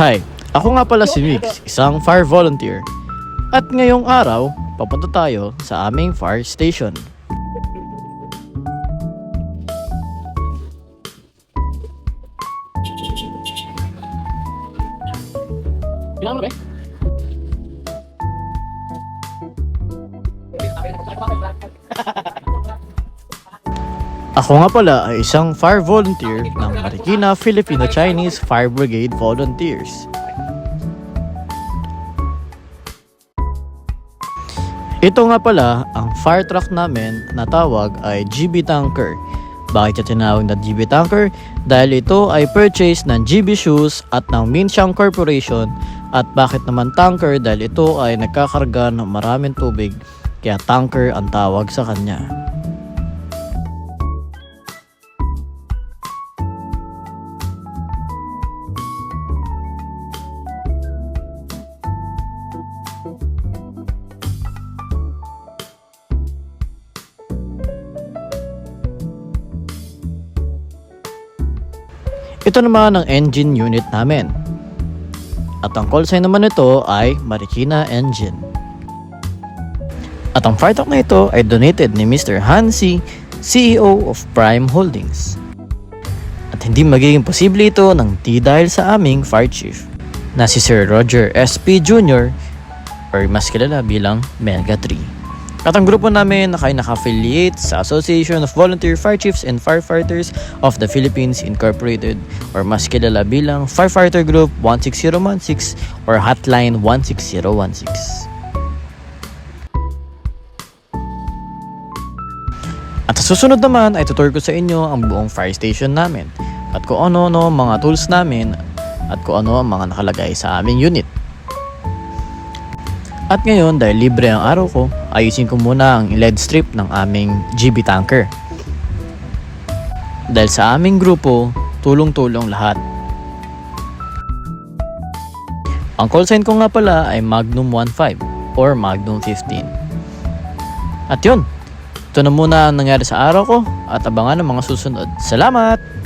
Hi, ako nga pala si Mix, isang fire volunteer. At ngayong araw, papunta tayo sa aming fire station. Ako nga pala ay isang fire volunteer ng Marikina Filipino-Chinese Fire Brigade Volunteers. Ito nga pala ang fire truck namin na tawag ay GB Tanker. Bakit siya tinawag na GB Tanker? Dahil ito ay purchase ng GB Shoes at ng Minxiang Corporation. At bakit naman tanker? Dahil ito ay nagkakarga ng maraming tubig, kaya tanker ang tawag sa kanya. Ito naman ang engine unit namin. At ang call sign naman nito ay Marikina Engine. At ang fire truck na ito ay donated ni Mr. Hansi, CEO of Prime Holdings. At hindi magiging posible ito ng di dahil sa aming fire chief na si Sir Roger SP Jr. or mas kilala bilang Melga 3. At ang grupo namin ay naka-affiliate sa Association of Volunteer Fire Chiefs and Firefighters of the Philippines Incorporated or mas kilala bilang Firefighter Group 16016 or Hotline 16016. At sa susunod naman ay tutur ko sa inyo ang buong fire station namin at kung ano-ano mga tools namin at kung ano ang mga nakalagay sa aming unit. At ngayon, dahil libre ang araw ko, ayusin ko muna ang LED strip ng aming GB Tanker. Dahil sa aming grupo, tulong-tulong lahat. Ang call sign ko nga pala ay Magnum 15 or Magnum 15. At yun, ito na muna ang nangyari sa araw ko at abangan ang mga susunod. Salamat!